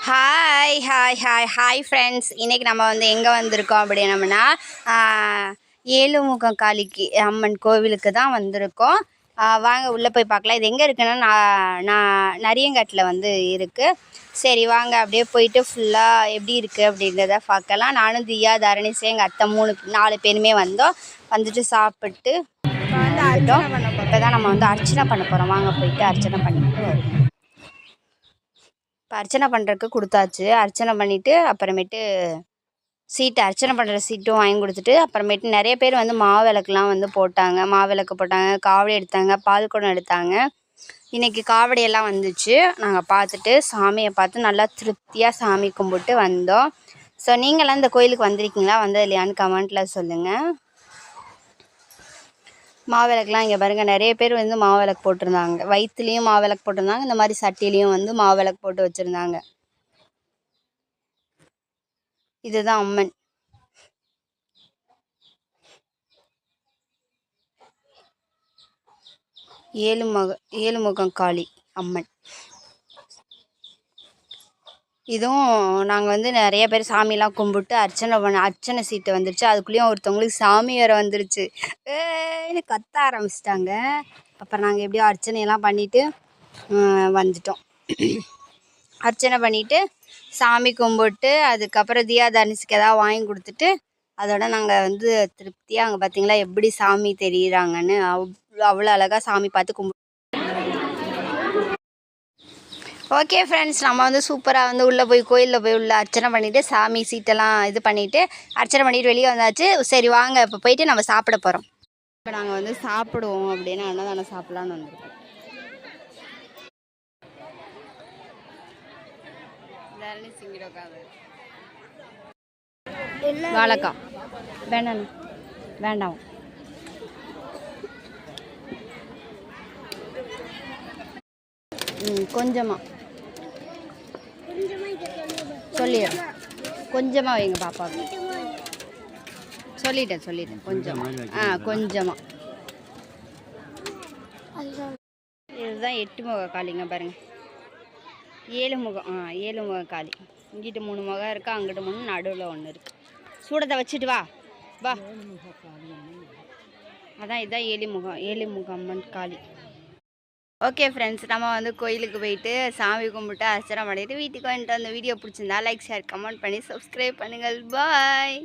Hi hi hi hi friends, இன்றைக்கி நம்ம வந்து எங்கே வந்திருக்கோம் அப்படின்னம்னா ஏழுமுகம் காளிக்கு அம்மன் கோவிலுக்கு தான் வந்திருக்கோம். வாங்க உள்ளே போய் பார்க்கலாம். இது எங்கே இருக்குன்னா நான் நரியங்காட்டில் வந்து இருக்குது. சரி வாங்க அப்படியே போயிட்டு ஃபுல்லாக எப்படி இருக்குது அப்படின்றத பார்க்கலாம். நானும் தியா தரணிசே எங்கள் அத்தை 4 பேருமே வந்துட்டு சாப்பிட்டு வந்துட்டோம். இப்போ தான் நம்ம வந்து அர்ச்சனை பண்ண போகிறோம். வாங்க போயிட்டு அர்ச்சனை பண்ணிட்டு வருவோம். இப்போ அர்ச்சனை பண்ணுறதுக்கு கொடுத்தாச்சு. அர்ச்சனை பண்ணிவிட்டு அப்புறமேட்டு அர்ச்சனை பண்ணுற சீட்டும் வாங்கி கொடுத்துட்டு அப்புறமேட்டு நிறைய பேர் வந்து மாவிளக்குலாம் வந்து போட்டாங்க. மாவிளக்கு போட்டாங்க, காவடி எடுத்தாங்க, பால் குடம் எடுத்தாங்க. இன்றைக்கி காவடியெல்லாம் வந்துச்சு. நாங்கள் பார்த்துட்டு சாமியை பார்த்து நல்லா திருப்தியாக சாமி கும்பிட்டு வந்தோம். ஸோ நீங்களாம் இந்த கோயிலுக்கு வந்திருக்கீங்களா, வந்தது இல்லையான்னு கமெண்ட்டில் சொல்லுங்கள். மாவிளக்குலாம் இங்கே பாருங்கள், நிறைய பேர் வந்து மாவிளக்கு போட்டிருந்தாங்க. வயிற்றுலேயும் மாவிளக்கு போட்டிருந்தாங்க, இந்த மாதிரி சட்டிலையும் வந்து மாவிளக்கு போட்டு வச்சுருந்தாங்க. இதுதான் அம்மன். ஏழுமுகம் காளி அம்மன். இதுவும் நாங்கள் வந்து நிறைய பேர் சாமியெல்லாம் கும்பிட்டு அர்ச்சனை சீட்டு வந்துருச்சு. அதுக்குள்ளேயும் ஒருத்தவங்களுக்கு சாமி வேறு வந்துருச்சு. கத்த ஆரம்பிச்சிட்டாங்க. அப்புறம் நாங்கள் எப்படியோ அர்ச்சனையெல்லாம் பண்ணிவிட்டு வந்துட்டோம். அர்ச்சனை பண்ணிவிட்டு சாமி கும்பிட்டு அதுக்கப்புறம் தியா தனுசுக்கு ஏதாவது வாங்கி கொடுத்துட்டு அதோட நாங்கள் வந்து திருப்தியாக அங்கே பார்த்தீங்களா எப்படி சாமி தெரியுறாங்கன்னு அவ்வளோ அழகாக சாமி பார்த்து கும்பிட்டு. ஓகே ஃப்ரெண்ட்ஸ், நம்ம வந்து சூப்பராக வந்து உள்ளே போய் கோயிலில் போய் உள்ளே அர்ச்சனை பண்ணிவிட்டு சாமி சீட்டெல்லாம் இது பண்ணிவிட்டு அர்ச்சனை பண்ணிவிட்டு வெளியே வந்தாச்சு. சரி வாங்க இப்போ போயிட்டு நம்ம சாப்பிட போகிறோம். இப்போ நாங்கள் வந்து சாப்பிடுவோம் அப்படின்னு அன்னதானம் சாப்பிட்லான்னு வந்துருக்கோம். வாழைக்காய் வேண்டாம். கொஞ்சமாக சொல்லிடுறேன், கொஞ்சமாக வைங்க பாப்பாவுக்கு. சொல்லிட்டேன் கொஞ்சமாக கொஞ்சமாக. இதுதான் 8 முக காளிங்க பாருங்கள். 7 முகம் காளி. இங்கிட்டு 3 முகம் இருக்குது, அங்கிட்டு 3, நடுவில் 1 இருக்குது. சூடத்தை வச்சுட்டு வா. அதான் இதுதான் 7 முகம் அம்மன் காளி. ஓகே ஃப்ரெண்ட்ஸ், நம்ம வந்து கோயிலுக்கு போயிட்டு சாமி கும்பிட்டு அர்ச்சனை பண்ணிவிட்டு வீட்டுக்கு வந்துட்டு அந்த வீடியோ பிடிச்சிருந்தா லைக், ஷேர், கமெண்ட் பண்ணி சப்ஸ்கிரைப் பண்ணுங்கள். பாய்.